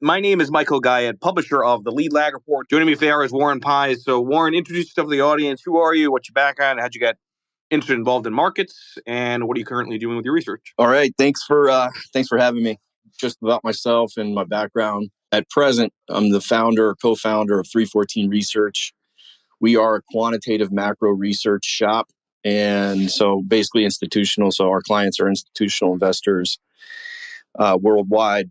My name is Michael Guyette, publisher of the Lead Lag Report. Joining me today is Warren Pies. So, Warren, introduce yourself to the audience. Who are you? What's your background? How'd you get interested, involved in markets? And what are you currently doing with your research? All right. Thanks for having me. Just about myself and my background. At present, I'm the co-founder of 314 Research. We are a quantitative macro research shop. And so basically institutional. So our clients are institutional investors worldwide.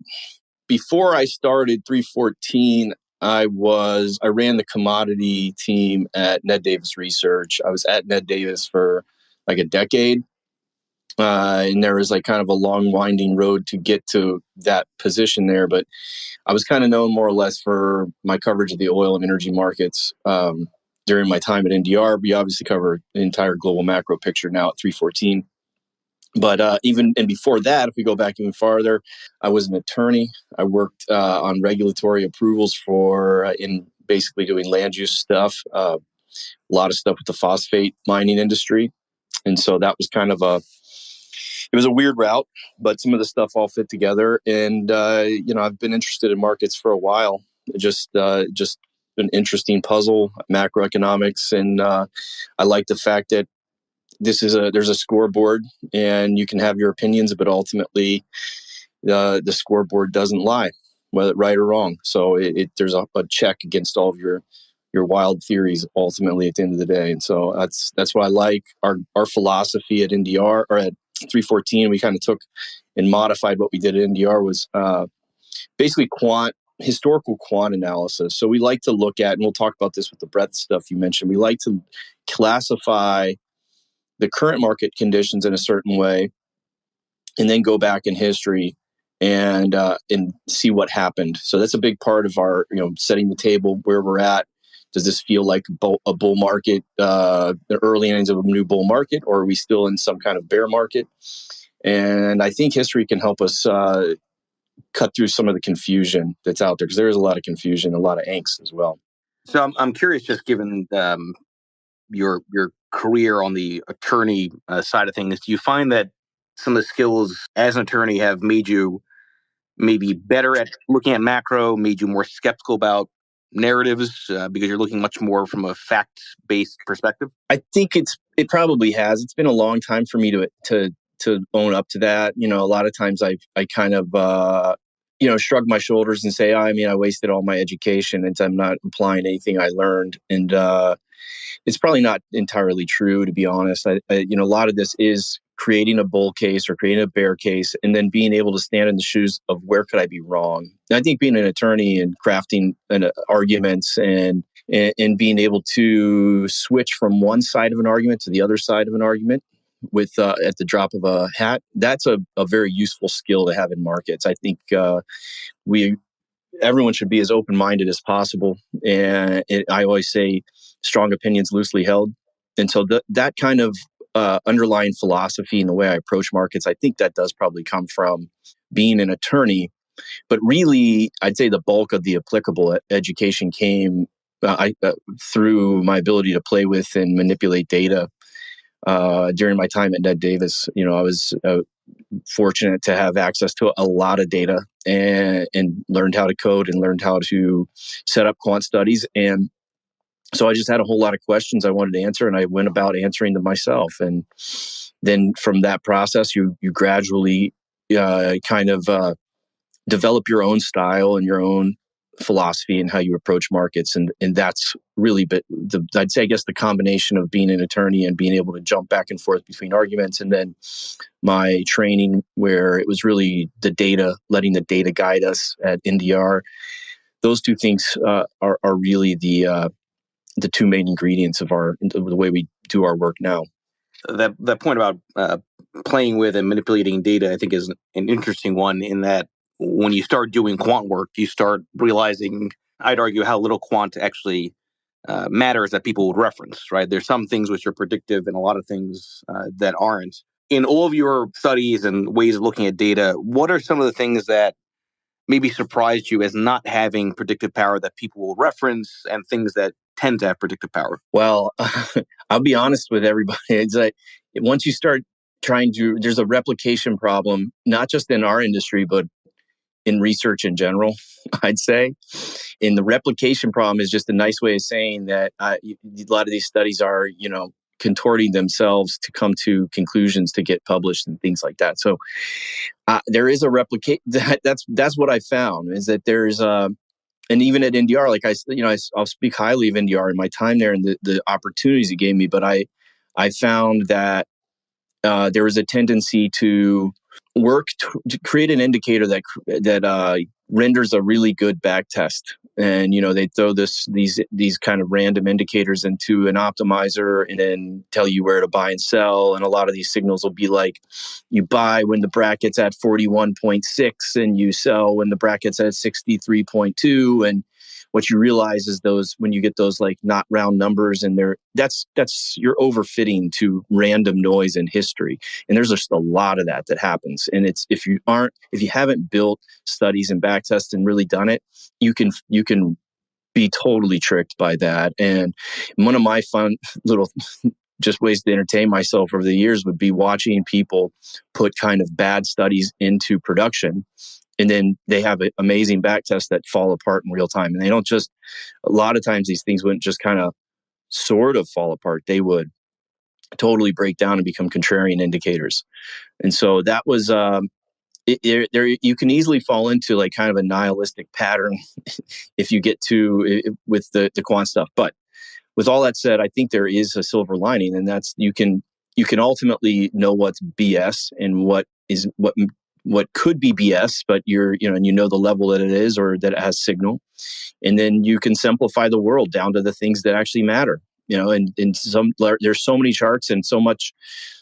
Before I started 314, I ran the commodity team at Ned Davis Research. I was at Ned Davis for like a decade. And there was like kind of a long winding road to get to that position there. But I was kind of known more or less for my coverage of the oil and energy markets during my time at NDR. We obviously cover the entire global macro picture now at 314. But even before that, if we go back even farther, I was an attorney. I worked on regulatory approvals in basically doing land use stuff, a lot of stuff with the phosphate mining industry. And so that was kind of it was a weird route, but some of the stuff all fit together. And, I've been interested in markets for a while, just an interesting puzzle, macroeconomics. And I like the fact that there's a scoreboard and you can have your opinions, but ultimately the scoreboard doesn't lie, whether right or wrong. So there's a check against all of your wild theories ultimately at the end of the day. And so that's what I like. Our philosophy at NDR or at 314, we kind of took and modified what we did at NDR was basically historical quant analysis. So we like to look at, and we'll talk about this with the breadth stuff you mentioned, we like to classify the current market conditions in a certain way and then go back in history and see what happened. So that's a big part of our, setting the table where we're at. Does this feel like a bull market, the early innings of a new bull market, or are we still in some kind of bear market? And I think history can help us cut through some of the confusion that's out there, because there is a lot of confusion, a lot of angst as well. So I'm curious, just given your career on the attorney side of things, do you find that some of the skills as an attorney have made you maybe better at looking at macro, made you more skeptical about narratives because you're looking much more from a fact-based perspective? I think it probably has. It's been a long time for me to own up to that. A lot of times I kind of shrug my shoulders and say, I wasted all my education and I'm not applying anything I learned. And it's probably not entirely true, to be honest. A lot of this is creating a bull case or creating a bear case and then being able to stand in the shoes of where could I be wrong. And I think being an attorney and crafting arguments and being able to switch from one side of an argument to the other side of an argument with at the drop of a hat, that's a very useful skill to have in markets. I think everyone should be as open-minded as possible. And I always say strong opinions loosely held. And so that kind of underlying philosophy and the way I approach markets, I think that does probably come from being an attorney. But really, I'd say the bulk of the applicable education came through my ability to play with and manipulate data. During my time at Ned Davis, I was fortunate to have access to a lot of data and learned how to code and learned how to set up quant studies. And so I just had a whole lot of questions I wanted to answer, and I went about answering them myself. And then from that process, you gradually kind of develop your own style and your own philosophy and how you approach markets. And that's really, I'd say, I guess, the combination of being an attorney and being able to jump back and forth between arguments, and then my training where it was really the data, letting the data guide us at NDR. Those two things are really the two main ingredients of the way we do our work now. That point about playing with and manipulating data, I think, is an interesting one, in that when you start doing quant work, you start realizing, I'd argue, how little quant actually matters that people would reference, right? There's some things which are predictive and a lot of things that aren't. In all of your studies and ways of looking at data, what are some of the things that maybe surprised you as not having predictive power that people will reference, and things that tend to have predictive power? Well, I'll be honest with everybody. It's like once you start there's a replication problem, not just in our industry, but in research in general, I'd say. And the replication problem is just a nice way of saying that a lot of these studies are, contorting themselves to come to conclusions to get published and things like that. So there is a replicate. That's what I found is that there's and even at NDR, like I'll speak highly of NDR in my time there and the opportunities it gave me. But I found that there was a tendency to work to create an indicator that renders a really good back test. And they throw these kind of random indicators into an optimizer and then tell you where to buy and sell. And a lot of these signals will be like, you buy when the bracket's at 41.6 and you sell when the bracket's at 63.2. And what you realize is when you get those like not round numbers and that's you're overfitting to random noise in history. And there's just a lot of that happens. And it's if you haven't built studies and back tests and really done it, you can be totally tricked by that. And one of my fun little just ways to entertain myself over the years would be watching people put kind of bad studies into production. And then they have amazing back tests that fall apart in real time. And they don't just, a lot of times these things wouldn't just kind of sort of fall apart. They would totally break down and become contrarian indicators. And so that was, you can easily fall into like kind of a nihilistic pattern if you get with the quant stuff. But with all that said, I think there is a silver lining, and that's you can ultimately know what's BS and what could be BS, but and the level that it is or that it has signal, and then you can simplify the world down to the things that actually matter. And there's so many charts and so much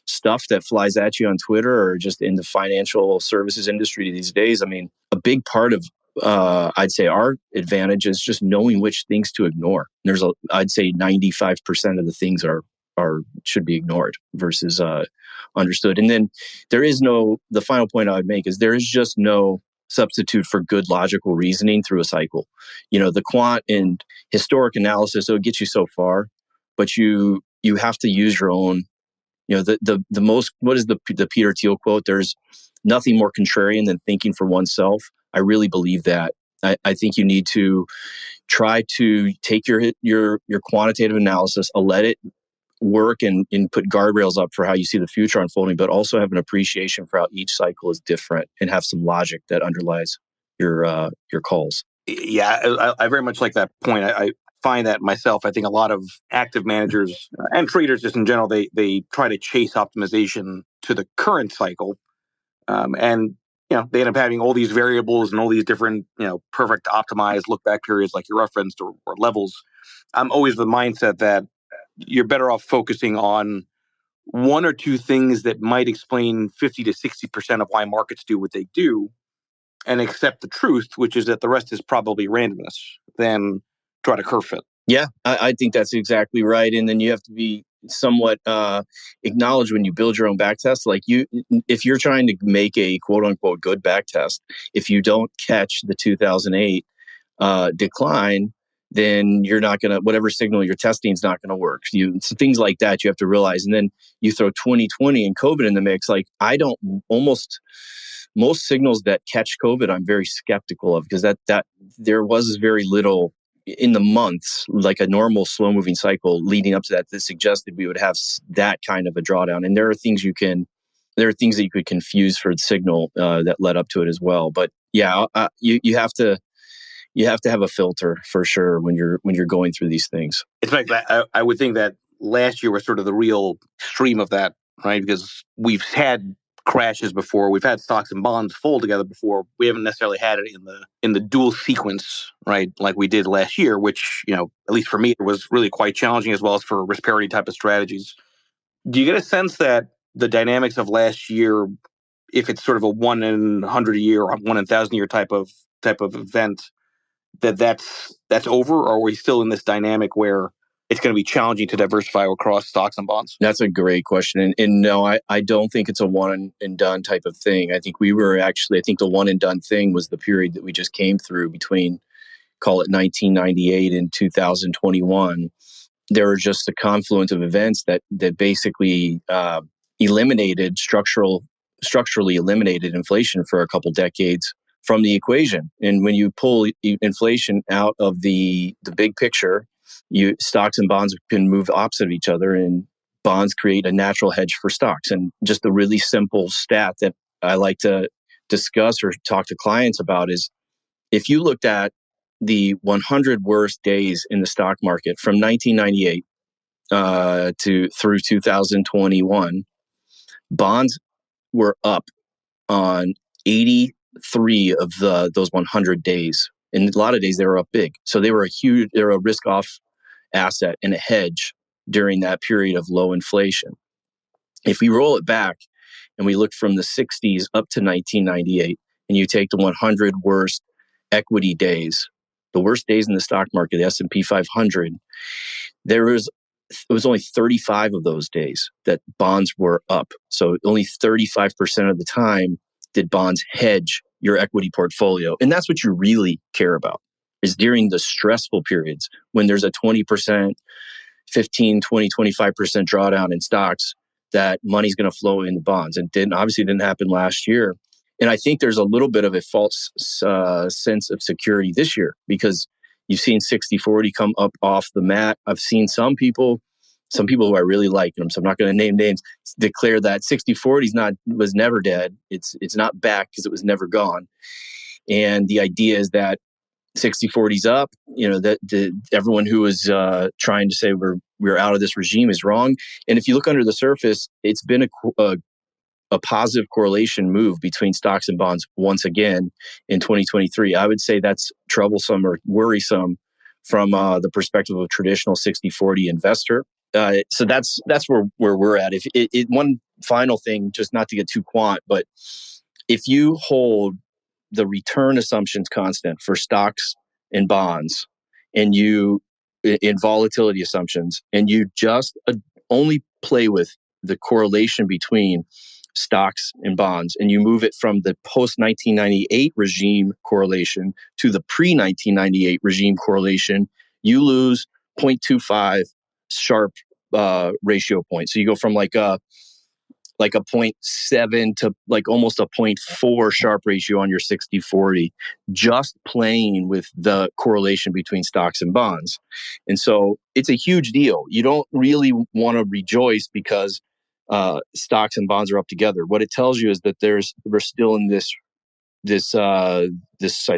stuff that flies at you on Twitter or just in the financial services industry these days. I mean, a big part of I'd say our advantage is just knowing which things to ignore. I'd say 95% of the things should be ignored versus understood. And then the final point I would make is there is just no substitute for good logical reasoning through a cycle. The quant and historic analysis, it'll get you so far, but you have to use your own. The most, what is the Peter Thiel quote? There's nothing more contrarian than thinking for oneself. I really believe that. I think you need to try to take your quantitative analysis, let it work and put guardrails up for how you see the future unfolding, but also have an appreciation for how each cycle is different and have some logic that underlies your calls. Yeah, I very much like that point. I find that myself. I think a lot of active managers and traders just in general, they try to chase optimization to the current cycle. And they end up having all these variables and all these different, perfect optimized look back periods like you referenced or levels. I'm always the mindset that you're better off focusing on one or two things that might explain 50 to 60% of why markets do what they do and accept the truth, which is that the rest is probably randomness, than try to curve fit. Yeah, I think that's exactly right. And then you have to be somewhat acknowledged when you build your own back test. Like if you're trying to make a quote unquote good back test, if you don't catch the 2008 decline, then you're not going to, whatever signal you're testing is not going to work. So things like that you have to realize. And then you throw 2020 and COVID in the mix. Like most signals that catch COVID, I'm very skeptical of because that there was very little in the months, like a normal slow moving cycle leading up to that suggested we would have that kind of a drawdown. And there are things that you could confuse for the signal that led up to it as well. But yeah, you have to have a filter for sure when you're going through these things. In fact, I would think that last year was sort of the real extreme of that, right? Because we've had crashes before, we've had stocks and bonds fold together before. We haven't necessarily had it in the dual sequence, right? Like we did last year, which at least for me, it was really quite challenging as well as for risk parity type of strategies. Do you get a sense that the dynamics of last year, if it's sort of a 1 in 100 year or 1 in 1,000 year type of event, that's over, or are we still in this dynamic where it's going to be challenging to diversify across stocks and bonds? That's a great question. And no, I don't think it's a one and done type of thing. I think the one and done thing was the period that we just came through between, call it 1998 and 2021. There were just a confluence of events that basically structurally eliminated inflation for a couple decades from the equation. And when you pull inflation out of the big picture, stocks and bonds can move opposite of each other, and bonds create a natural hedge for stocks. And just a really simple stat that I like to discuss or talk to clients about is, if you looked at the 100 worst days in the stock market from 1998 through 2021, bonds were up on 83 of those 100 days. And a lot of days they were up big. So they were a risk off asset and a hedge during that period of low inflation. If we roll it back and we look from the 60s up to 1998, and you take the 100 worst equity days, the worst days in the stock market, the S&P 500, it was only 35 of those days that bonds were up. So only 35% of the time did bonds hedge your equity portfolio. And that's what you really care about, is during the stressful periods when there's a 20%, 15, 20, 25% drawdown in stocks, that money's going to flow into bonds. And obviously didn't happen last year. And I think there's a little bit of a false sense of security this year, because you've seen 60-40 come up off the mat. I've seen some people who I really like, so I'm not going to name names, declare that 60-40 was never dead. It's not back because it was never gone. And the idea is that 60-40's up, that everyone who is trying to say we're out of this regime is wrong. And if you look under the surface, it's been a positive correlation move between stocks and bonds once again in 2023. I would say that's troublesome or worrisome from the perspective of a traditional 60-40 investor. So that's where we're at. If one final thing, just not to get too quant, but if you hold the return assumptions constant for stocks and bonds, and you in volatility assumptions, and you just only play with the correlation between stocks and bonds, and you move it from the post 1998 regime correlation to the pre 1998 regime correlation, you lose 0.25 sharp ratio points. So you go from like a 0.7 to like almost a 0.4 sharp ratio on your 60-40, just playing with the correlation between stocks and bonds. And so it's a huge deal. You don't really want to rejoice because stocks and bonds are up together. What it tells you is that we're still in this I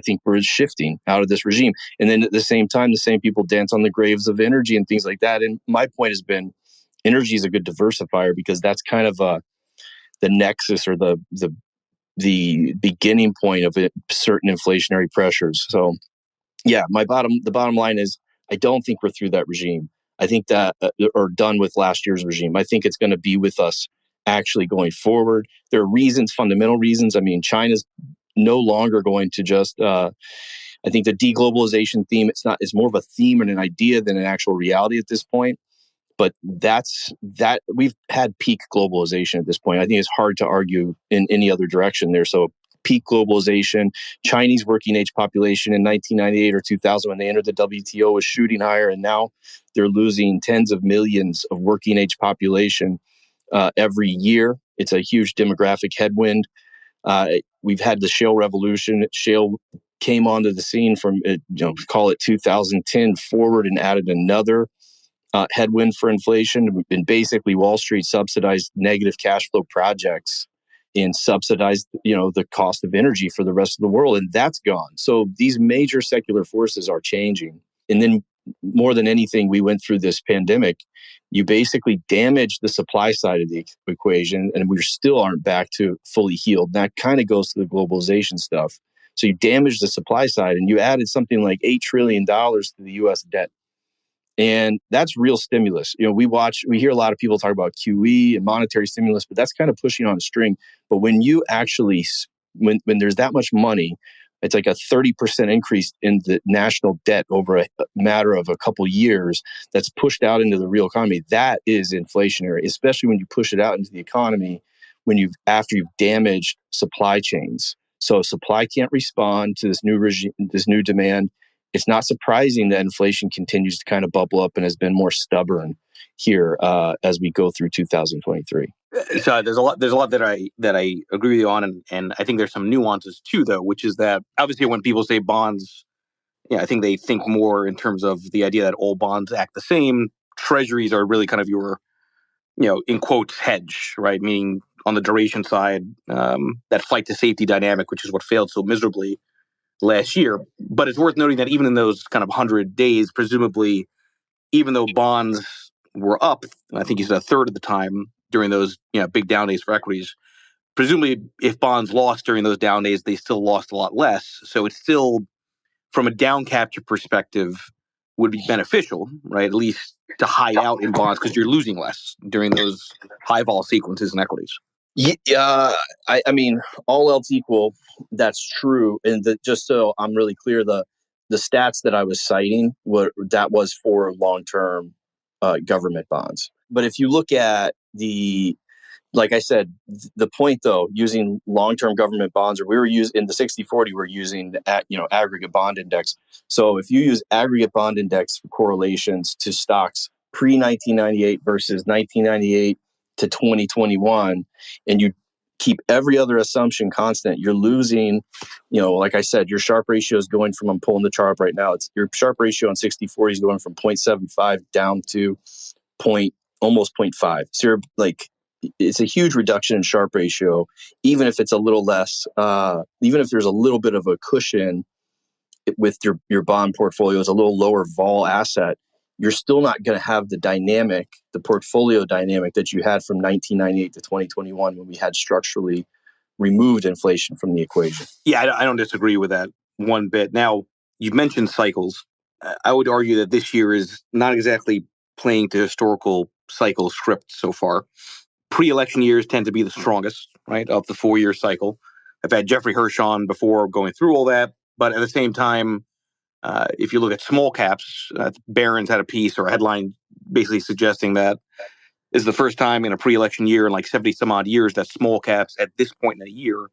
think we're shifting out of this regime. And then at the same time, the same people dance on the graves of energy and things like that. And my point has been, energy is a good diversifier, because that's kind of the nexus or the beginning point of certain inflationary pressures. So yeah, the bottom line is, I don't think we're through that regime. I think that or done with last year's regime. I think it's going to be with us actually going forward. There are reasons, fundamental reasons. I mean, China's no longer going to just I think the deglobalization theme, it's more of a theme and an idea than an actual reality at this point. But we've had peak globalization at this point. I think it's hard to argue in any other direction there. So peak globalization, Chinese working age population in 1998 or 2000 when they entered the WTO was shooting higher, and now they're losing tens of millions of working age population every year. It's a huge demographic headwind. We've had the shale revolution. Shale came onto the scene from call it 2010 forward, and added another headwind for inflation. And basically, Wall Street subsidized negative cash flow projects and subsidized, the cost of energy for the rest of the world, and that's gone. So these major secular forces are changing. And then, more than anything, we went through this pandemic. You basically damaged the supply side of the equation, and we still aren't back to fully healed. And that kind of goes to the globalization stuff. So you damaged the supply side, and you added something like $8 trillion to the U.S. debt. And that's real stimulus. We hear a lot of people talk about QE and monetary stimulus, but that's kind of pushing on a string. But when you actually, when there's that much money, it's like a 30% increase in the national debt over a matter of a couple years that's pushed out into the real economy. That is inflationary, especially when you push it out into the economy after you've damaged supply chains. So supply can't respond to this new regime, this new demand. It's not surprising that inflation continues to kind of bubble up and has been more stubborn here as we go through 2023. So there's a lot that I agree with you on, and I think there's some nuances too, though, which is that obviously when people say bonds, I think they think more in terms of the idea that all bonds act the same. Treasuries are really kind of your, in quotes, hedge, right? Meaning on the duration side, that flight to safety dynamic, which is what failed so miserably last year. But it's worth noting that even in those kind of 100 days, presumably, even though bonds were up, I think you said a third of the time during those big down days for equities, presumably if bonds lost during those down days, they still lost a lot less. So it's still, from a down capture perspective, would be beneficial, right? At least to hide out in bonds because you're losing less during those high vol sequences in equities. Yeah, I mean, all else equal, that's true. And just so I'm really clear, the stats that I was citing that was for long-term government bonds. But if you look at like I said, the point though, using long-term government bonds, or we were using in the 60/40, we're using the aggregate bond index. So if you use aggregate bond index for correlations to stocks pre-1998 versus 1998 to 2021, and you keep every other assumption constant, you're losing, like I said, your Sharpe ratio is going from, I'm pulling the chart up right now, it's your Sharpe ratio on 60/40 is going from 0.75 down to almost 0.5. So you're like, it's a huge reduction in Sharpe ratio, even if it's a little less, even if there's a little bit of a cushion with your bond portfolio is a little lower vol asset, you're still not going to have the portfolio dynamic that you had from 1998 to 2021 when we had structurally removed inflation from the equation. Yeah, I don't disagree with that one bit. Now, you've mentioned cycles. I would argue that this year is not exactly playing to historical cycle script so far. Pre-election years tend to be the strongest, right, of the 4-year cycle. I've had Jeffrey Hirsch on before going through all that, but at the same time, if you look at small caps, Barron's had a piece or a headline basically suggesting that this is the first time in a pre-election year in like 70 some odd years that small caps at this point in the year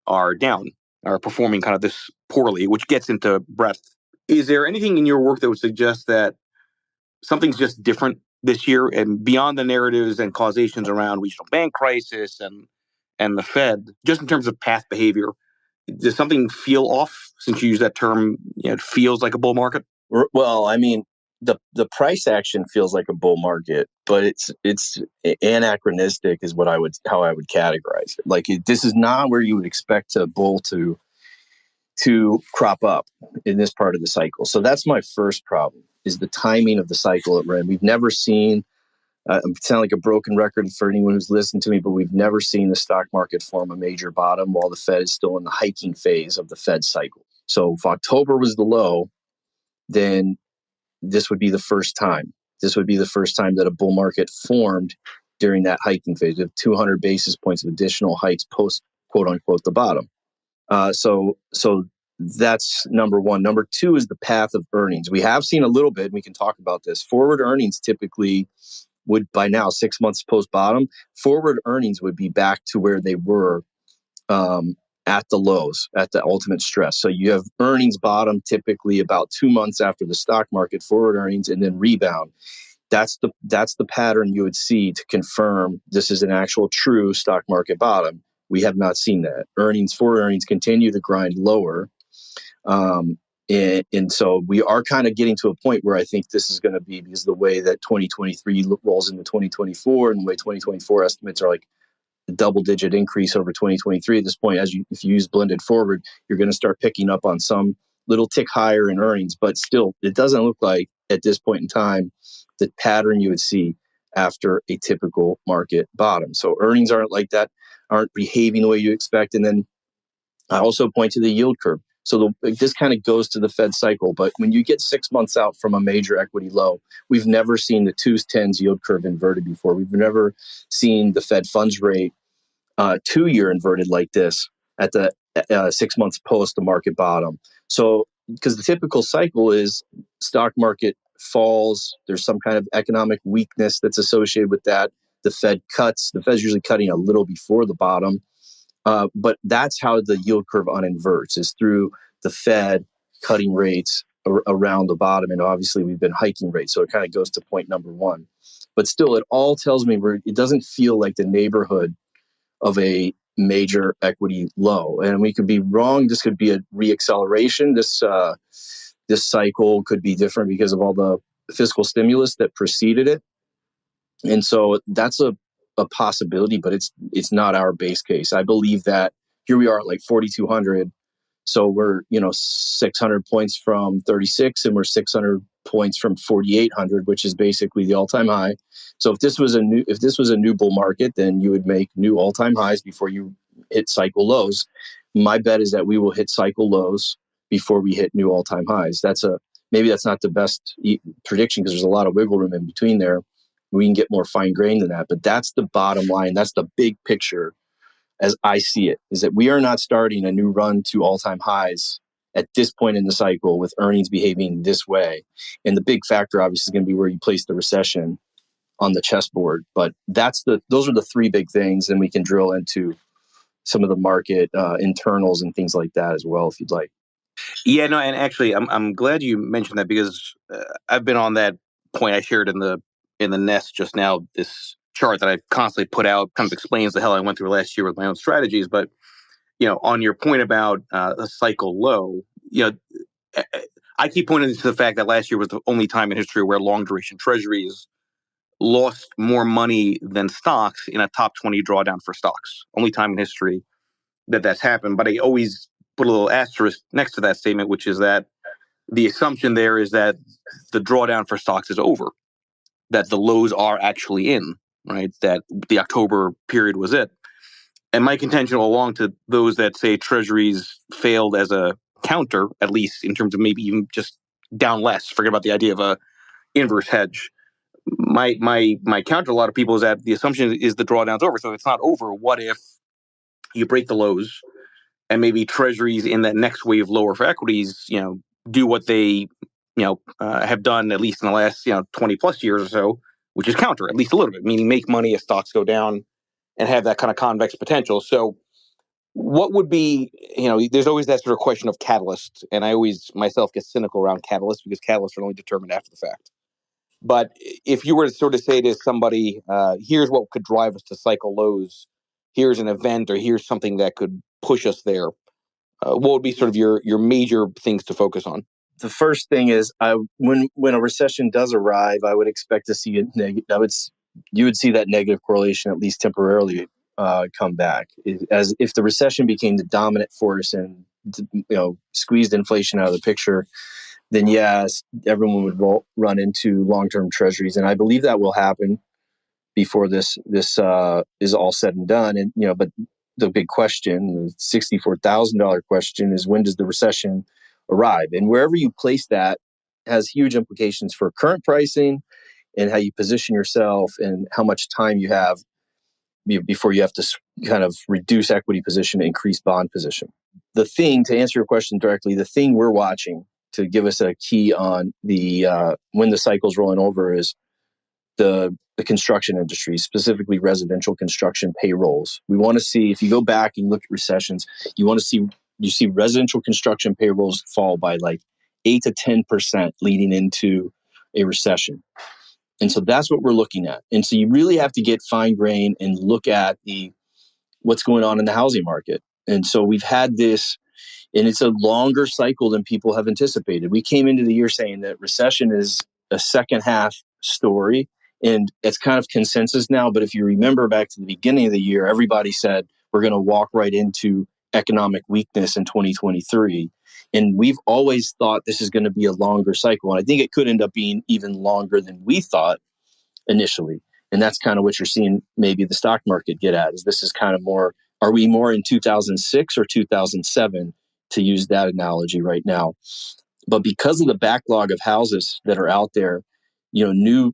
are down, are performing kind of this poorly, which gets into breadth. Is there anything in your work that would suggest that something's just different this year, and beyond the narratives and causations around regional bank crisis and the Fed, just in terms of path behavior, does something feel off? Since you use that term, it feels like a bull market. Well, I mean, the price action feels like a bull market, but it's anachronistic is how I would categorize it. Like this is not where you would expect a bull to crop up in this part of the cycle. So that's my first problem, is the timing of the cycle at we're in. We've never seen, I sound like a broken record for anyone who's listened to me, but we've never seen the stock market form a major bottom while the Fed is still in the hiking phase of the Fed cycle. So if October was the low, then this would be the first time. This would be the first time that a bull market formed during that hiking phase of 200 basis points of additional hikes post, quote unquote, the bottom. So that's number one. Number two is the path of earnings. We have seen a little bit, and we can talk about this. Forward earnings typically would, by now, 6 months post bottom, forward earnings would be back to where they were at the lows, at the ultimate stress. So you have earnings bottom typically about 2 months after the stock market, forward earnings, and then rebound. That's the pattern you would see to confirm this is an actual true stock market bottom. We have not seen that. Forward earnings continue to grind lower. And so we are kind of getting to a point where I think this is going to be, because the way that 2023 rolls into 2024 and the way 2024 estimates are like a double-digit increase over 2023 at this point, if you use blended forward, you're going to start picking up on some little tick higher in earnings. But still, it doesn't look like at this point in time the pattern you would see after a typical market bottom. So earnings aren't like that, aren't behaving the way you expect. And then I also point to the yield curve. So this kind of goes to the Fed cycle. But when you get 6 months out from a major equity low, we've never seen the 2s10s yield curve inverted before. We've never seen the Fed funds rate 2-year inverted like this at the 6 months post the market bottom. So because the typical cycle is stock market falls, there's some kind of economic weakness that's associated with that. The Fed cuts. The Fed's usually cutting a little before the bottom. But that's how the yield curve uninverts, is through the Fed cutting rates around the bottom. And obviously we've been hiking rates. So it kind of goes to point number one. But still, it all tells me it doesn't feel like the neighborhood of a major equity low. And we could be wrong. This could be a reacceleration. This cycle could be different because of all the fiscal stimulus that preceded it. And so that's a possibility, but it's not our base case. I believe that here we are at like 4,200. So we're 600 points from 36, and we're 600 points from 4,800, which is basically the all-time high. So if this was a new bull market, then you would make new all-time highs before you hit cycle lows. My bet is that we will hit cycle lows before we hit new all-time highs. Maybe that's not the best prediction because there's a lot of wiggle room in between there. We can get more fine-grained than that, but that's the bottom line. That's the big picture as I see it, is that we are not starting a new run to all-time highs at this point in the cycle with earnings behaving this way. And the big factor obviously is going to be where you place the recession on the chessboard. But those are the three big things, and we can drill into some of the market internals and things like that as well, if you'd like. Yeah, no, and actually, I'm glad you mentioned that because I've been on that point I shared in the nest just now. This chart that I constantly put out kind of explains the hell I went through last year with my own strategies. But on your point about a cycle low, I keep pointing to the fact that last year was the only time in history where long duration treasuries lost more money than stocks in a top 20 drawdown for stocks. Only time in history that that's happened. But I always put a little asterisk next to that statement, which is that the assumption there is that the drawdown for stocks is over, that the lows are actually in, right? That the October period was it. And my contention all along to those that say treasuries failed as a counter, at least in terms of maybe even just down less, forget about the idea of a inverse hedge. My counter to a lot of people is that the assumption is the drawdown's over. So if it's not over, what if you break the lows and maybe treasuries in that next wave lower for equities, do what they, have done at least in the last, 20 plus years or so, which is counter at least a little bit, meaning make money as stocks go down and have that kind of convex potential. So what would be, there's always that sort of question of catalyst. And I always myself get cynical around catalysts because catalysts are only determined after the fact. But if you were to sort of say to somebody, here's what could drive us to cycle lows, here's an event, or here's something that could push us there, what would be sort of your major things to focus on? The first thing is, when a recession does arrive, I would expect to see you would see that negative correlation at least temporarily come back. As if the recession became the dominant force and squeezed inflation out of the picture, then yes, everyone would run into long-term treasuries, and I believe that will happen before this is all said and done. And but the big question, the $64,000 question, is when does the recession arrive? And wherever you place that has huge implications for current pricing and how you position yourself and how much time you have before you have to kind of reduce equity position, increase bond position. The thing, to answer your question directly, the thing we're watching to give us a key on the when the cycle's rolling over is the construction industry, specifically residential construction payrolls. We want to see, if you go back and look at recessions, you see residential construction payrolls fall by like 8 to 10% leading into a recession. And so that's what we're looking at. And so you really have to get fine grained and look at what's going on in the housing market. And so we've had this, and it's a longer cycle than people have anticipated. We came into the year saying that recession is a second half story, and it's kind of consensus now. But if you remember back to the beginning of the year, everybody said we're going to walk right into economic weakness in 2023. And we've always thought this is going to be a longer cycle. And I think it could end up being even longer than we thought initially. And that's kind of what you're seeing maybe the stock market get at, is this is kind of more, are we more in 2006 or 2007, to use that analogy right now? But because of the backlog of houses that are out there, new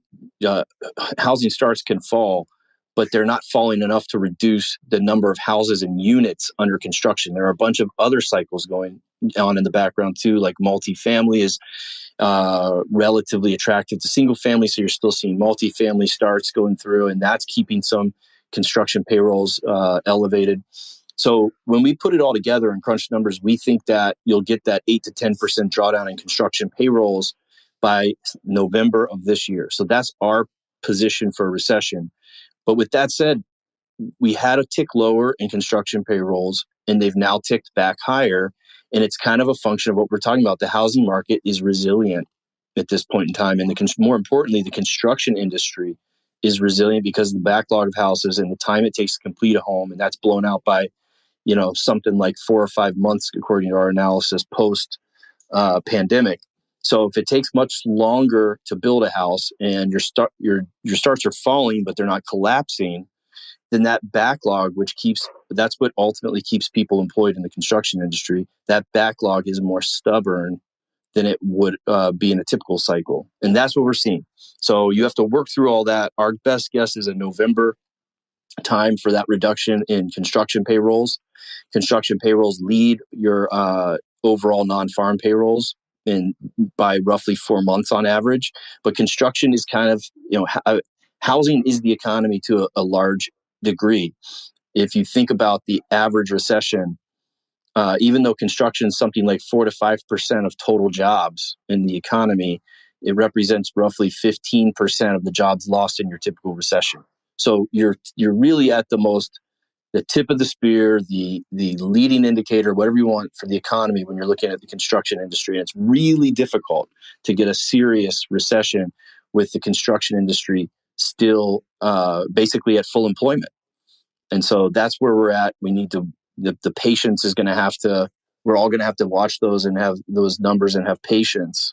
housing starts can fall, but they're not falling enough to reduce the number of houses and units under construction. There are a bunch of other cycles going on in the background too, like multifamily is relatively attractive to single family. So you're still seeing multifamily starts going through, and that's keeping some construction payrolls elevated. So when we put it all together and crunch numbers, we think that you'll get that 8 to 10% drawdown in construction payrolls by November of this year. So that's our position for a recession. But with that said, we had a tick lower in construction payrolls, and they've now ticked back higher. And it's kind of a function of what we're talking about. The housing market is resilient at this point in time. And more importantly, the construction industry is resilient because of the backlog of houses and the time it takes to complete a home. And that's blown out by, something like 4 or 5 months, according to our analysis, post pandemic. So if it takes much longer to build a house and your starts are falling, but they're not collapsing, then that backlog, that's what ultimately keeps people employed in the construction industry. That backlog is more stubborn than it would be in a typical cycle. And that's what we're seeing. So you have to work through all that. Our best guess is a November time for that reduction in construction payrolls. Construction payrolls lead your overall non-farm payrolls by roughly 4 months on average. But construction is kind of, housing is the economy to a large degree. If you think about the average recession, even though construction is something like 4 to 5% of total jobs in the economy, it represents roughly 15% of the jobs lost in your typical recession. So you're really at the tip of the spear, the leading indicator, whatever you want for the economy when you're looking at the construction industry. And it's really difficult to get a serious recession with the construction industry still basically at full employment. And so that's where we're at. We need to, the patience is going to have to, we're all going to have to watch those and have those numbers and have patience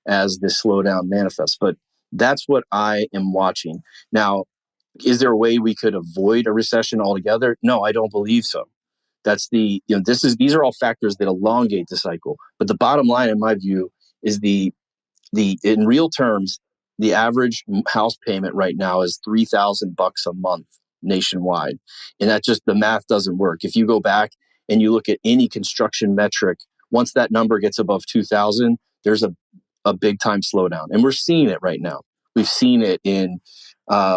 as this slowdown manifests. But that's what I am watching. Now, is there a way we could avoid a recession altogether? No, I don't believe so. These are all factors that elongate the cycle. But the bottom line, in my view, is in real terms, the average house payment right now is $3,000 a month nationwide. And the math doesn't work. If you go back and you look at any construction metric, once that number gets above 2,000, there's a big time slowdown. And we're seeing it right now. We've seen it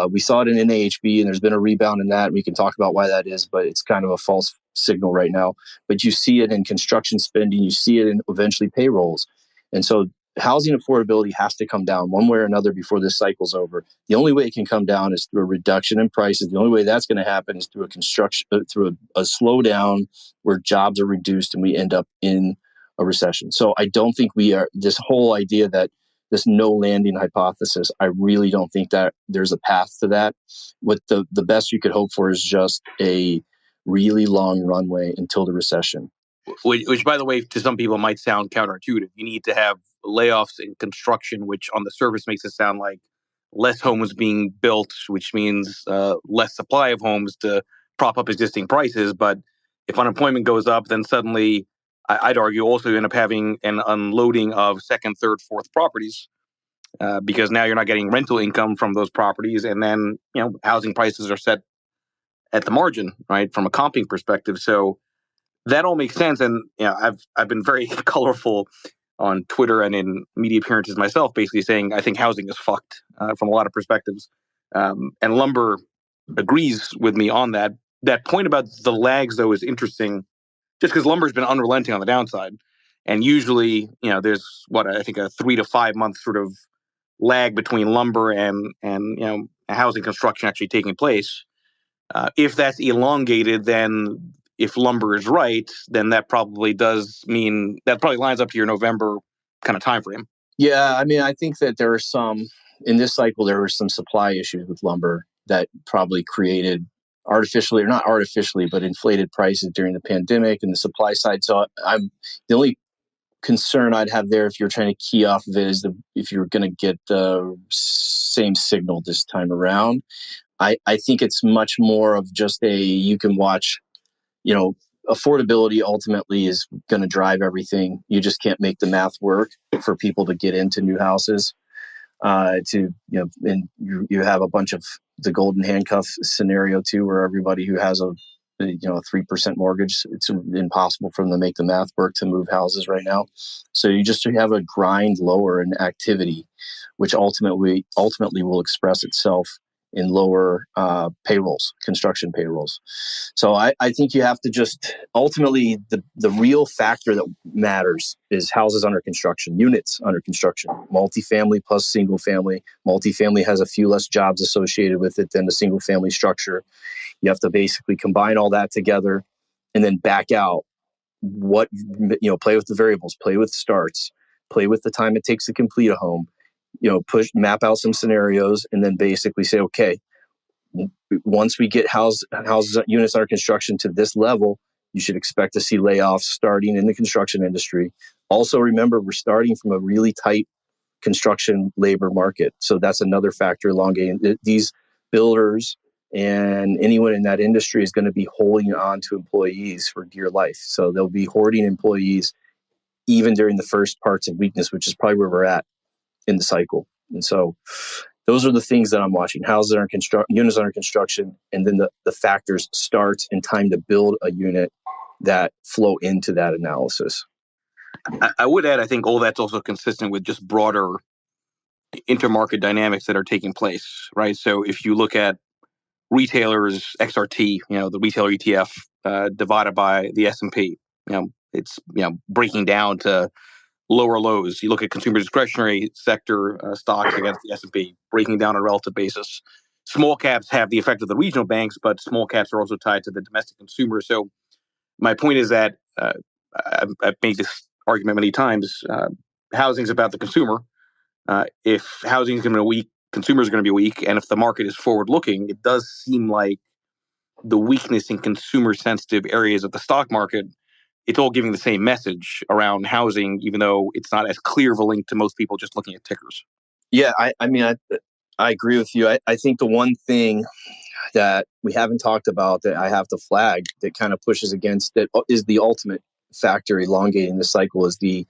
we saw it in NAHB, and there's been a rebound in that. We can talk about why that is, but it's kind of a false signal right now. But you see it in construction spending, you see it in eventually payrolls. And so housing affordability has to come down one way or another before this cycle's over. The only way it can come down is through a reduction in prices. The only way that's going to happen is through a slowdown where jobs are reduced and we end up in a recession. So I don't think this whole idea that this no landing hypothesis, I really don't think that there's a path to that. What the best you could hope for is just a really long runway until the recession. Which, by the way, to some people might sound counterintuitive. You need to have layoffs in construction, which on the surface makes it sound like less homes being built, which means less supply of homes to prop up existing prices. But if unemployment goes up, then suddenly, I'd argue, also you end up having an unloading of second, third, fourth properties because now you're not getting rental income from those properties. And then, housing prices are set at the margin, right, from a comping perspective. So that all makes sense. And I've been very colorful on Twitter and in media appearances myself, basically saying I think housing is fucked from a lot of perspectives. And lumber agrees with me on that. That point about the lags, though, is interesting, just because lumber's been unrelenting on the downside. And usually, there's I think a 3 to 5 month sort of lag between lumber and housing construction actually taking place. If that's elongated, then if lumber is right, then that probably lines up to your November kind of time frame. Yeah, I mean, I think that in this cycle, there were some supply issues with lumber that probably created artificially, or not artificially, but inflated prices during the pandemic and the supply side. So the only concern I'd have there, if you're trying to key off of it, is if you're going to get the same signal this time around. I think it's much more of just you can watch, affordability ultimately is going to drive everything. You just can't make the math work for people to get into new houses. And you have a bunch of the golden handcuff scenario too, where everybody who has a 3% mortgage, it's impossible for them to make the math work to move houses right now. So you just have a grind lower in activity, which ultimately will express itself in lower payrolls, construction payrolls. So I think you have to just ultimately the real factor that matters is houses under construction, units under construction, multifamily plus single family. Multifamily has a few less jobs associated with it than the single family structure. You have to basically combine all that together and then back out what, play with the variables, play with starts, play with the time it takes to complete a home, map out some scenarios, and then basically say, okay, once we get houses units under construction to this level, you should expect to see layoffs starting in the construction industry. Also, remember, we're starting from a really tight construction labor market. So that's another factor elongating. These builders and anyone in that industry is going to be holding on to employees for dear life. So they'll be hoarding employees even during the first parts of weakness, which is probably where we're at in the cycle. And so those are the things that I'm watching: houses under units under construction, and then the factors starts and time to build a unit that flow into that analysis. I would add, I think all that's also consistent with just broader intermarket dynamics that are taking place, right? So if you look at retailers XRT, the retailer ETF divided by the S&P, it's breaking down to lower lows. You look at consumer discretionary sector stocks against the S&P, breaking down on a relative basis. Small caps have the effect of the regional banks, but small caps are also tied to the domestic consumer. So my point is that I've made this argument many times. Housing is about the consumer. If housing is going to be weak, consumers are going to be weak. And if the market is forward-looking, it does seem like the weakness in consumer-sensitive areas of the stock market, it's all giving the same message around housing, even though it's not as clear of a link to most people just looking at tickers. Yeah, I agree with you. I think the one thing that we haven't talked about that I have to flag that kind of pushes against it is the ultimate factor elongating the cycle is the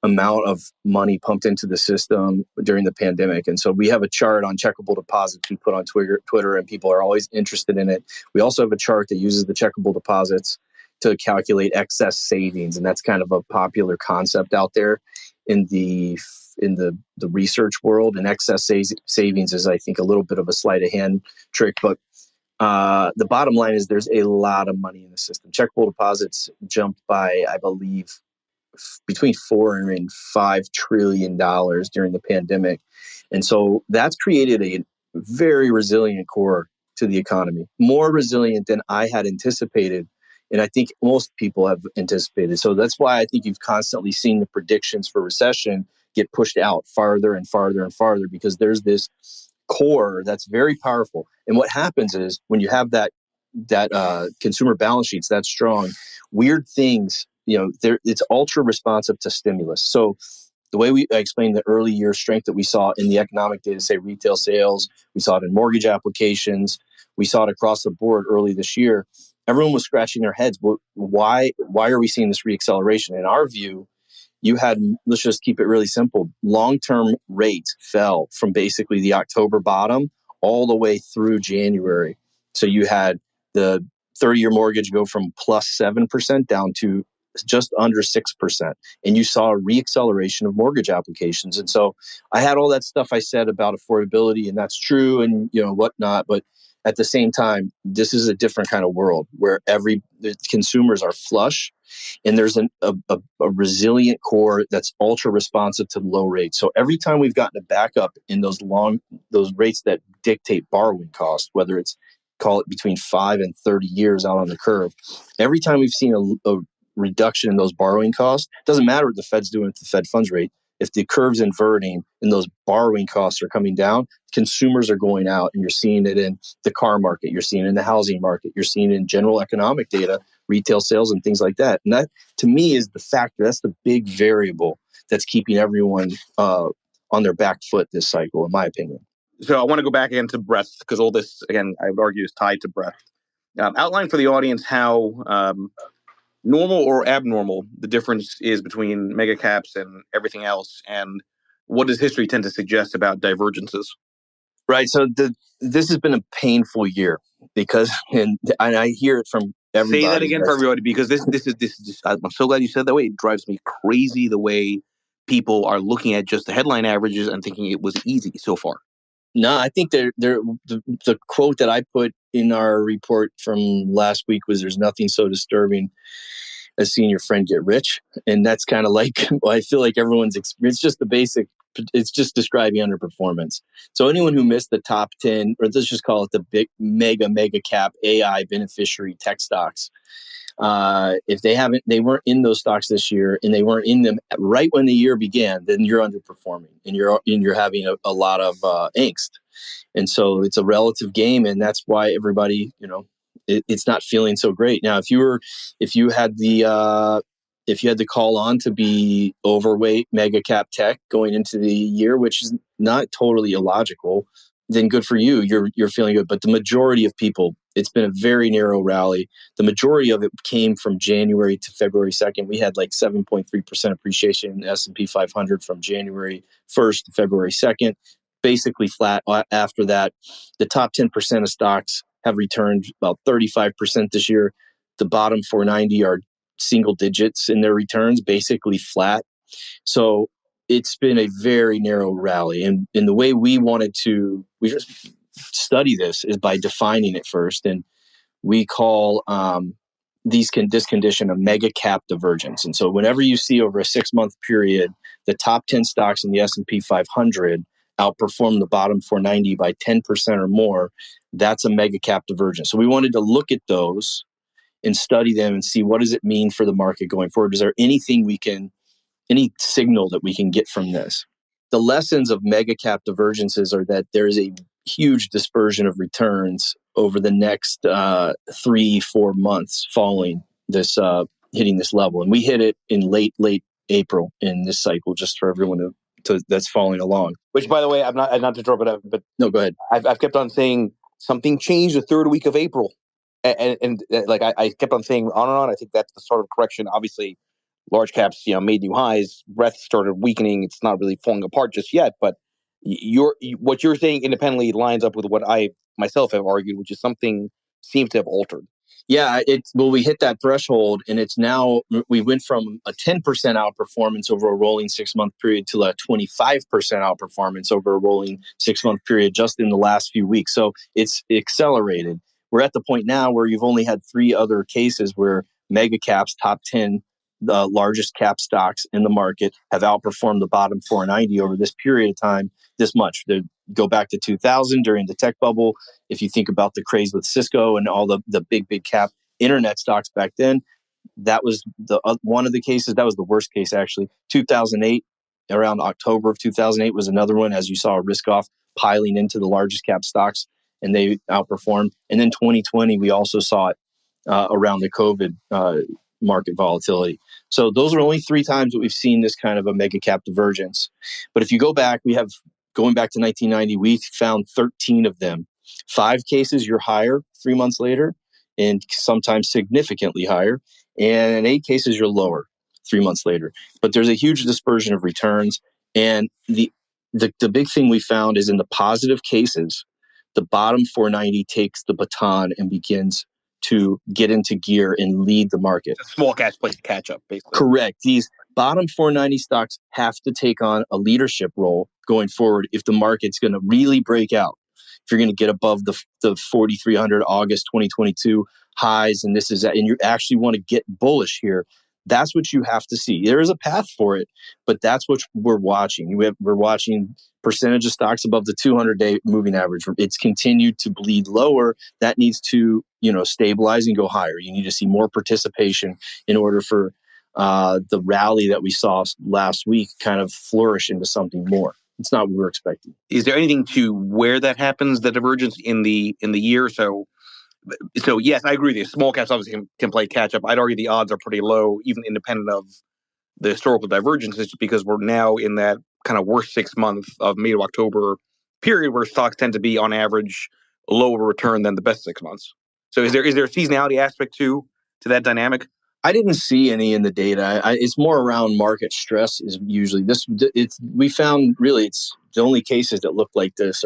amount of money pumped into the system during the pandemic. And so we have a chart on checkable deposits we put on Twitter, and people are always interested in it. We also have a chart that uses the checkable deposits to calculate excess savings. And that's kind of a popular concept out there in the research world. And excess savings is, I think, a little bit of a sleight of hand trick, but the bottom line is there's a lot of money in the system. Checkable deposits jumped by, I believe, between $4 and $5 trillion during the pandemic. And so that's created a very resilient core to the economy, more resilient than I had anticipated. And I think most people have anticipated. So that's why I think you've constantly seen the predictions for recession get pushed out farther and farther and farther, because there's this core that's very powerful. And what happens is when you have that consumer balance sheets that strong, weird things, it's ultra responsive to stimulus. So the way I explained the early year strength that we saw in the economic data, say retail sales, we saw it in mortgage applications, we saw it across the board early this year. Everyone was scratching their heads. Well, why are we seeing this reacceleration? In our view, you had, let's just keep it really simple, long-term rates fell from basically the October bottom all the way through January. So you had the 30-year mortgage go from plus 7% down to just under 6%. And you saw a reacceleration of mortgage applications. And so I had all that stuff I said about affordability, and that's true and whatnot. But at the same time, this is a different kind of world where the consumers are flush, and there's a resilient core that's ultra responsive to low rates. So every time we've gotten a backup in those rates that dictate borrowing costs, whether it's, call it, between 5 and 30 years out on the curve, every time we've seen a reduction in those borrowing costs, it doesn't matter what the Fed's doing with the Fed funds rate. If the curve's inverting and those borrowing costs are coming down, consumers are going out, and you're seeing it in the car market, you're seeing it in the housing market, you're seeing it in general economic data, retail sales and things like that. And that, to me, is the factor. That's the big variable that's keeping everyone on their back foot this cycle, in my opinion. So I want to go back again to breadth, because all this, again, I would argue, is tied to breadth. Outline for the audience how normal or abnormal the difference is between mega caps and everything else, and what does history tend to suggest about divergences? Right. So this has been a painful year because, and I hear it from everybody. Say that again for everybody, because this is. I'm so glad you said that way. It drives me crazy the way people are looking at just the headline averages and thinking it was easy so far. No, I think the quote that I put in our report from last week was, "There's nothing so disturbing as seeing your friend get rich," and that's kind of like, well, I feel like everyone's experience. Just the basic. It's just describing underperformance. So anyone who missed the top 10, or let's just call it the big mega cap AI beneficiary tech stocks, if they weren't in those stocks this year, and they weren't in them right when the year began, then you're underperforming, and you're having a lot of angst. And so it's a relative game, and that's why everybody, it's not feeling so great. Now, if you had the call on to be overweight mega cap tech going into the year, which is not totally illogical, then good for you. You're feeling good. But the majority of people, it's been a very narrow rally. The majority of it came from January to February 2nd. We had like 7.3% appreciation in the S&P 500 from January 1st to February 2nd. Basically flat after that. The top 10% of stocks have returned about 35% this year. The bottom 490 are single digits in their returns, basically flat. So it's been a very narrow rally. And in the way we just study this is by defining it first. And we call this condition a mega cap divergence. And so whenever you see over a 6-month period, the top 10 stocks in the S&P 500 outperform the bottom 490 by 10% or more, that's a mega cap divergence. So we wanted to look at those and study them and see, what does it mean for the market going forward? Is there any signal that we can get from this? The lessons of mega cap divergences are that there is a huge dispersion of returns over the next 3-4 months following this hitting this level. And we hit it in late April in this cycle, just for everyone that's following along. Which, by the way, I'm not to drop it up, but no, go ahead. I've kept on saying something changed the third week of April, and like I kept on saying on and on. I think that's the sort of correction. Obviously, large caps, made new highs. Breadth started weakening. It's not really falling apart just yet, but what you're saying independently lines up with what I myself have argued, which is something seems to have altered. Yeah, we hit that threshold, and it's now, we went from a 10% outperformance over a rolling 6-month period to a 25% outperformance over a rolling 6-month period just in the last few weeks. So it's accelerated. We're at the point now where you've only had 3 other cases where mega caps, top 10, the largest cap stocks in the market, have outperformed the bottom 490 over this period of time this much. They go back to 2000 during the tech bubble. If you think about the craze with Cisco and all the big cap internet stocks back then, that was one of the cases. That was the worst case, actually. 2008, around October of 2008, was another one, as you saw a risk off piling into the largest cap stocks, and they outperformed. And then 2020, we also saw it around the COVID market volatility. So those are only 3 times that we've seen this kind of a mega cap divergence. But if you go back, going back to 1990, we found 13 of them. 5 cases, you're higher 3 months later, and sometimes significantly higher. And in 8 cases, you're lower 3 months later. But there's a huge dispersion of returns. And the big thing we found is in the positive cases, the bottom 490 takes the baton and begins to get into gear and lead the market. A small caps place to catch up, basically. Correct. These bottom 490 stocks have to take on a leadership role going forward if the market's going to really break out. If you're going to get above the 4,300 August 2022 highs, and you actually want to get bullish here, that's what you have to see. There is a path for it, but that's what we're watching. We're watching percentage of stocks above the 200-day moving average. It's continued to bleed lower. That needs to, stabilize and go higher. You need to see more participation in order for the rally that we saw last week kind of flourish into something more. It's not what we're expecting. Is there anything to where that happens, the divergence in the year? So yes, I agree with you. Small caps obviously can play catch up. I'd argue the odds are pretty low, even independent of the historical divergences, because we're now in that kind of worst 6 month of May to October period where stocks tend to be on average lower return than the best 6 months. So is there a seasonality aspect to that dynamic? I didn't see any in the data. It's more around market stress is usually this. We found really it's the only cases that looked like this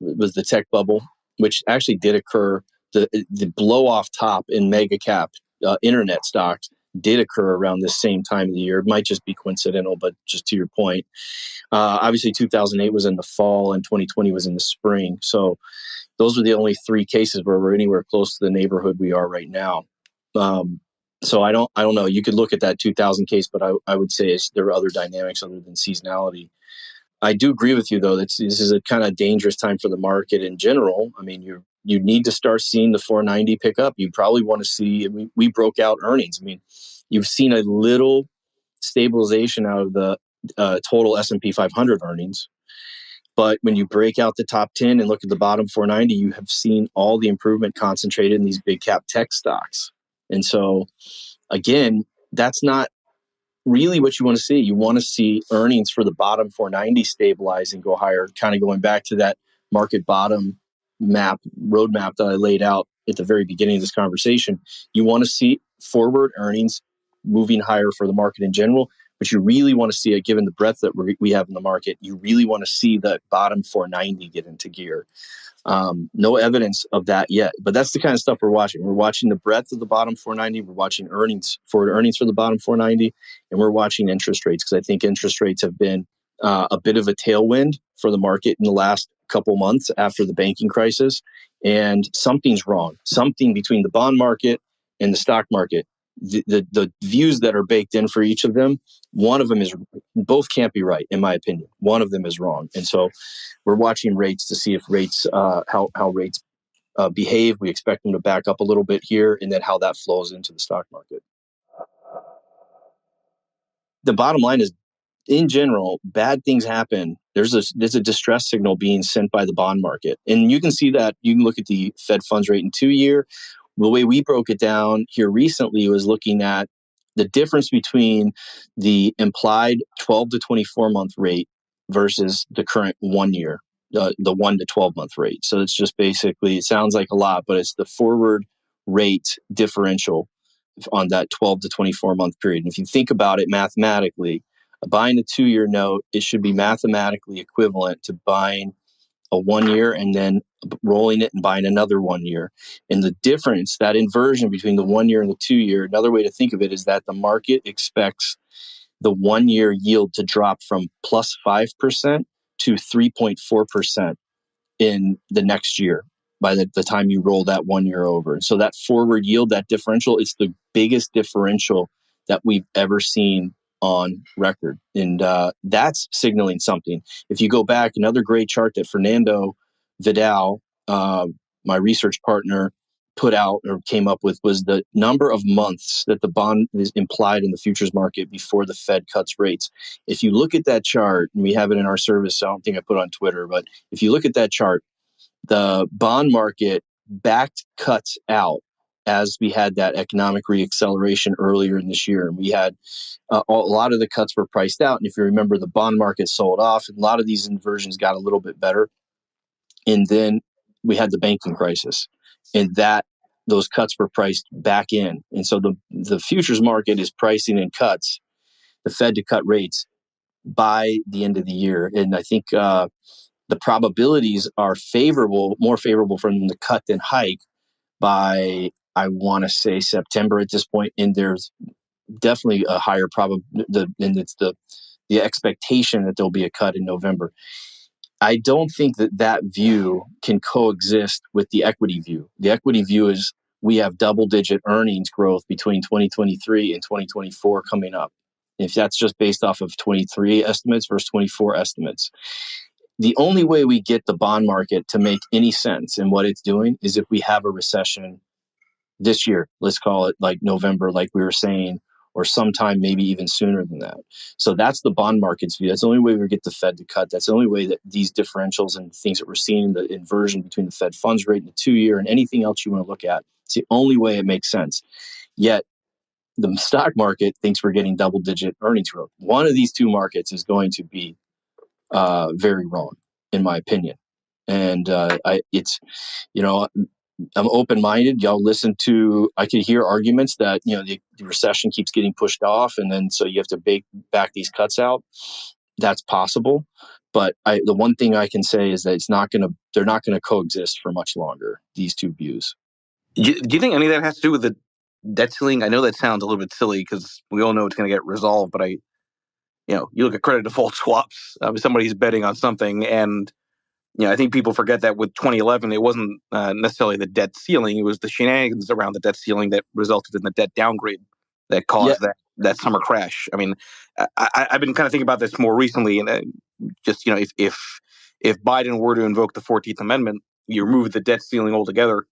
was the tech bubble, which actually did occur. The blow off top in mega cap internet stocks did occur around this same time of the year. It might just be coincidental, but just to your point, obviously 2008 was in the fall and 2020 was in the spring. So those are the only three cases where we're anywhere close to the neighborhood we are right now. So I don't know. You could look at that 2000 case, but I would say there are other dynamics other than seasonality. I do agree with you, though, that this is a kind of dangerous time for the market in general. I mean, you need to start seeing the 490 pick up. You probably want to see, we broke out earnings. I mean, you've seen a little stabilization out of the total S&P 500 earnings. But when you break out the top 10 and look at the bottom 490, you have seen all the improvement concentrated in these big cap tech stocks. And so, again, that's not really what you want to see. You want to see earnings for the bottom 490 stabilize and go higher, kind of going back to that market bottom roadmap that I laid out at the very beginning of this conversation. You want to see forward earnings moving higher for the market in general, but you really want to see it, given the breadth that we have in the market, you really want to see the bottom 490 get into gear. No evidence of that yet, but that's the kind of stuff we're watching. We're watching the breadth of the bottom 490. We're watching forward earnings for the bottom 490, and we're watching interest rates, because I think interest rates have been a bit of a tailwind for the market in the last couple months after the banking crisis. And something's wrong. Something between the bond market and the stock market. The views that are baked in for each of them, one of them is, both can't be right, in my opinion. One of them is wrong. And so we're watching rates to see if rates, how rates behave. We expect them to back up a little bit here, and then how that flows into the stock market. The bottom line is, in general, bad things happen. There's a distress signal being sent by the bond market. And you can see that. You can look at the Fed funds rate in 2 year. The way we broke it down here recently was looking at the difference between the implied 12 to 24 month rate versus the current 1 year, the 1 to 12 month rate. So it's just basically, it sounds like a lot, but it's the forward rate differential on that 12 to 24 month period. And if you think about it mathematically, buying a 2 year note, it should be mathematically equivalent to buying a 1 year and then rolling it and buying another 1 year. And the difference, that inversion between the 1 year and the 2 year, another way to think of it is that the market expects the 1 year yield to drop from plus 5% to 3.4% in the next year by the time you roll that 1 year over. And so that forward yield, that differential, it's the biggest differential that we've ever seen on record. And that's signaling something. If you go back, another great chart that Fernando Vidal, my research partner, put out or came up with was the number of months that the bond is implied in the futures market before the Fed cuts rates. If you look at that chart, and we have it in our service, so I don't think I put it on Twitter, but if you look at that chart, the bond market backed cuts out as we had that economic reacceleration earlier in this year. And we had a lot of the cuts were priced out. And if you remember, the bond market sold off, and a lot of these inversions got a little bit better. And then we had the banking crisis, and those cuts were priced back in. And so the futures market is pricing in cuts, the Fed to cut rates by the end of the year. And I think the probabilities are more favorable for them to cut than hike by, I want to say, September at this point. And there's definitely a higher and it's the expectation that there'll be a cut in November. I don't think that view can coexist with the equity view. The equity view is we have double-digit earnings growth between 2023 and 2024 coming up. If that's just based off of 23 estimates versus 24 estimates. The only way we get the bond market to make any sense in what it's doing is if we have a recession this year. Let's call it like November, like we were saying, or sometime maybe even sooner than that. So that's the bond market's view. That's the only way we get the Fed to cut. That's the only way that these differentials and things that we're seeing, the inversion between the Fed funds rate and the 2 year and anything else you want to look at, it's the only way it makes sense. Yet the stock market thinks we're getting double-digit earnings growth. One of these two markets is going to be very wrong, in my opinion. And I'm open-minded. Y'all listen to, I can hear arguments that, the recession keeps getting pushed off. And then, so you have to back these cuts out. That's possible. But the one thing I can say is that they're not going to coexist for much longer, these two views. Do you think any of that has to do with debt ceiling? I know that sounds a little bit silly because we all know it's going to get resolved, but you look at credit default swaps. Somebody's betting on something, and I think people forget that with 2011, it wasn't necessarily the debt ceiling; it was the shenanigans around the debt ceiling that resulted in the debt downgrade that Yeah, caused that summer crash. I mean, I've been kind of thinking about this more recently, and just if Biden were to invoke the 14th Amendment, you remove the debt ceiling altogether.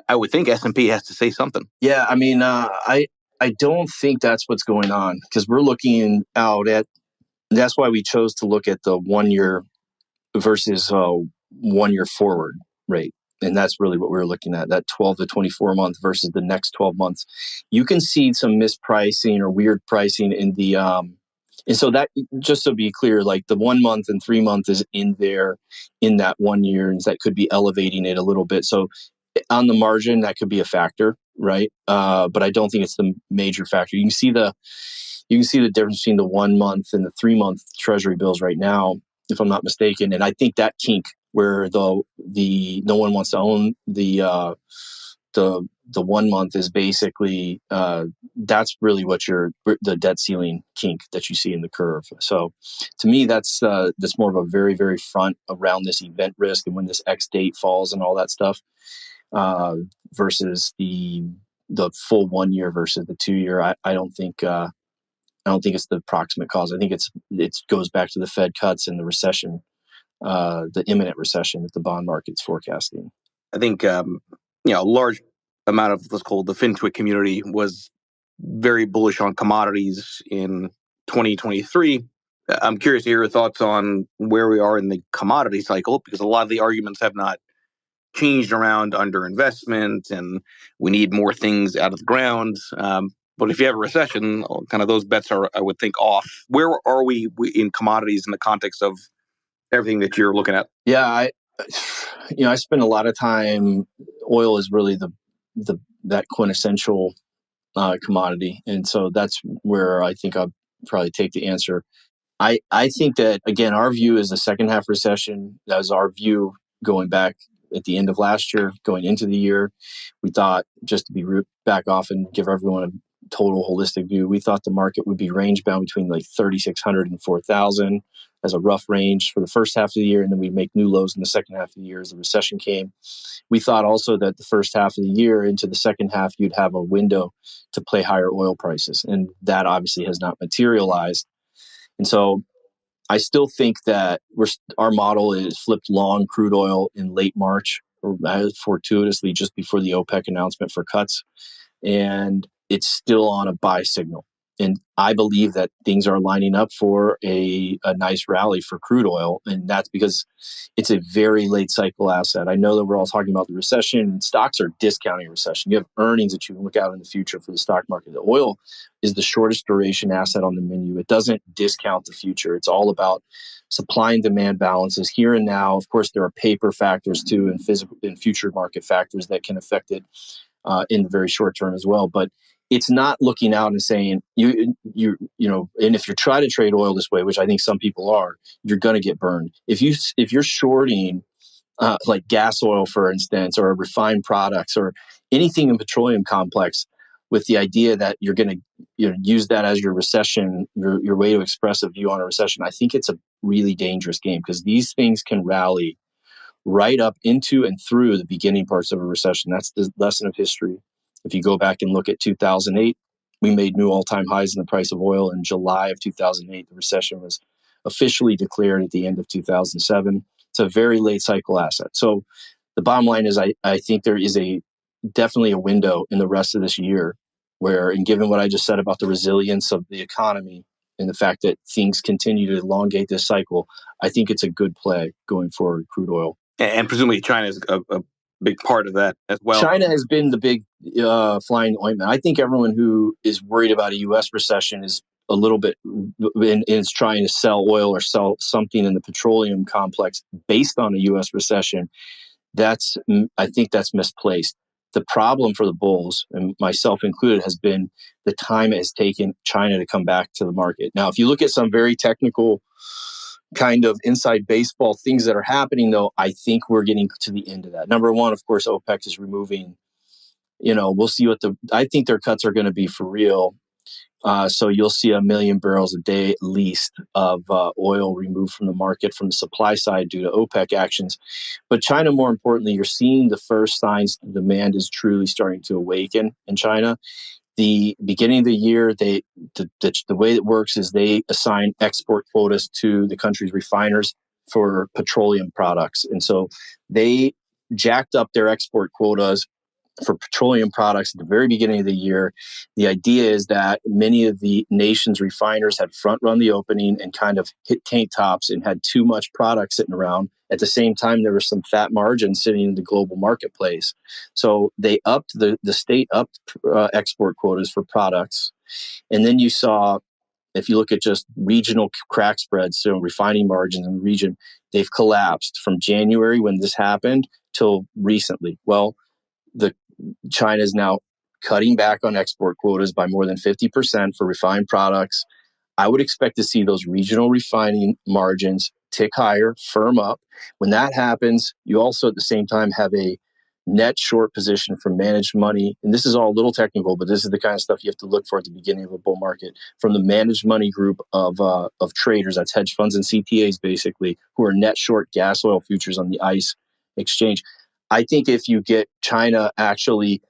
I would think S&P has to say something. yeah. I mean, I don't think that's what's going on, because we're looking out at. That's why we chose to look at the 1 year versus 1 year forward rate. And that's really what we're looking at, that 12 to 24 month versus the next 12 months. You can see some mispricing or weird pricing in the, and so that, just to be clear, like the 1 month and 3 month is in there in that 1 year, and that could be elevating it a little bit. So on the margin, that could be a factor, right? But I don't think it's the major factor. You can see the difference between the 1 month and the 3 month treasury bills right now, if I'm not mistaken. And I think that kink where the no one wants to own the 1 month is basically that's really what the debt ceiling kink that you see in the curve. So to me, that's more of a very, very front around this event risk and when this X date falls and all that stuff, versus the full 1 year versus the 2 year. I don't think it's the proximate cause. I think it goes back to the Fed cuts and the recession, the imminent recession that the bond market's forecasting. I think a large amount of, let's call it, the FinTwit community was very bullish on commodities in 2023. I'm curious to hear your thoughts on where we are in the commodity cycle, because a lot of the arguments have not changed around underinvestment and we need more things out of the ground. But if you have a recession, kind of those bets are, I would think, off. Where are we in commodities in the context of everything that you're looking at? Yeah, I spend a lot of time. Oil is really that quintessential commodity, and so that's where I think I'll probably take the answer. I think that, again, our view is the second half recession. That was our view going back at the end of last year, going into the year. We thought, just to be back off and give everyone a total holistic view, we thought the market would be range bound between like 3,600 and 4,000 as a rough range for the first half of the year. And then we'd make new lows in the second half of the year as the recession came. We thought also that the first half of the year into the second half, you'd have a window to play higher oil prices. And that obviously has not materialized. And so I still think that our model is flipped long crude oil in late March, or fortuitously just before the OPEC announcement for cuts. And it's still on a buy signal. And I believe that things are lining up for a nice rally for crude oil. And that's because it's a very late cycle asset. I know that we're all talking about the recession, and stocks are discounting recession. You have earnings that you can look out in the future for the stock market. The oil is the shortest duration asset on the menu. It doesn't discount the future. It's all about supply and demand balances here and now. Of course, there are paper factors too, and physical and future market factors that can affect it in the very short term as well. But it's not looking out and saying and if you try to trade oil this way, which I think some people are, you're going to get burned. If you're shorting like gas oil, for instance, or refined products or anything in petroleum complex, with the idea that you're going to use that as your recession, your way to express a view on a recession, I think it's a really dangerous game, because these things can rally right up into and through the beginning parts of a recession. That's the lesson of history. If you go back and look at 2008, we made new all-time highs in the price of oil in July of 2008. The recession was officially declared at the end of 2007. It's a very late cycle asset. So the bottom line is I think there is definitely a window in the rest of this year where, and given what I just said about the resilience of the economy and the fact that things continue to elongate this cycle, I think it's a good play going forward, crude oil. And presumably China is a big part of that as well. China has been the big flying ointment. I think everyone who is worried about a U.S. recession is a little bit and is trying to sell oil or sell something in the petroleum complex based on a U.S. recession. I think that's misplaced. The problem for the bulls, and myself included, has been the time it has taken China to come back to the market. Now, if you look at some very technical kind of inside baseball things that are happening, though, I think we're getting to the end of that. Number one, of course, OPEC is removing we'll see I think their cuts are going to be for real. So you'll see 1 million barrels a day at least of oil removed from the market from the supply side due to OPEC actions. But China, more importantly, you're seeing the first signs the demand is truly starting to awaken in China. The beginning of the year, the way it works is they assign export quotas to the country's refiners for petroleum products. And so they jacked up their export quotas for petroleum products at the very beginning of the year. The idea is that many of the nation's refiners had front run the opening and kind of hit tank tops and had too much product sitting around. At the same time, there was some fat margin sitting in the global marketplace. So they upped the state upped export quotas for products. And then you saw, if you look at just regional crack spreads, so refining margins in the region, they've collapsed from January when this happened till recently. Well, China is now cutting back on export quotas by more than 50% for refined products. I would expect to see those regional refining margins tick higher, firm up. When that happens, you also at the same time have a net short position from managed money. And this is all a little technical, but this is the kind of stuff you have to look for at the beginning of a bull market from the managed money group of traders. That's hedge funds and CTAs, basically, who are net short gas oil futures on the ICE exchange. I think if you get China actually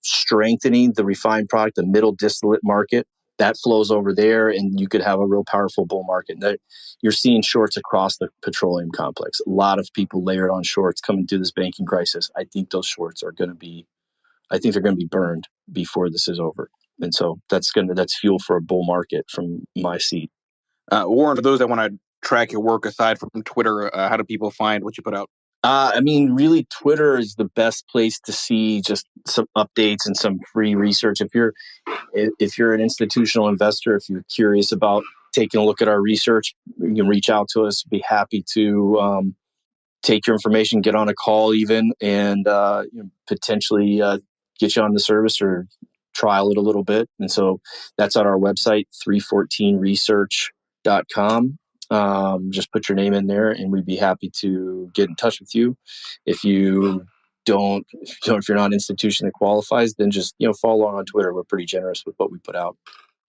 strengthening the refined product, the middle distillate market, that flows over there, and you could have a real powerful bull market. You're seeing shorts across the petroleum complex. A lot of people layered on shorts coming through this banking crisis. I think those shorts are going to be, I think they're going to be burned before this is over. And so that's fuel for a bull market from my seat. Warren, for those that want to track your work aside from Twitter, how do people find what you put out? Really, Twitter is the best place to see just some updates and some free research. If you're an institutional investor, if you're curious about taking a look at our research, you can reach out to us. Be happy to take your information, get on a call even, and potentially get you on the service or trial it a little bit. And so that's on our website, 314research.com. Just put your name in there and we'd be happy to get in touch with you. If you're not an institution that qualifies, then just follow on Twitter. We're pretty generous with what we put out.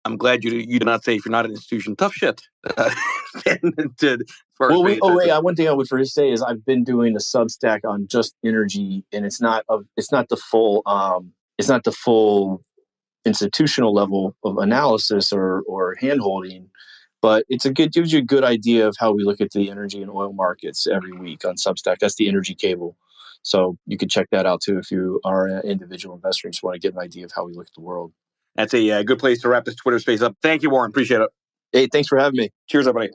I'm glad you did not say if you're not an institution. Tough shit. One thing I would first say is I've been doing a Substack on just energy, and it's not the full institutional level of analysis or handholding, but gives you a good idea of how we look at the energy and oil markets every week on Substack. That's the Energy Cable. So you can check that out too if you are an individual investor and just want to get an idea of how we look at the world. That's a good place to wrap this Twitter space up. Thank you, Warren. Appreciate it. Hey, thanks for having me. Cheers, everybody.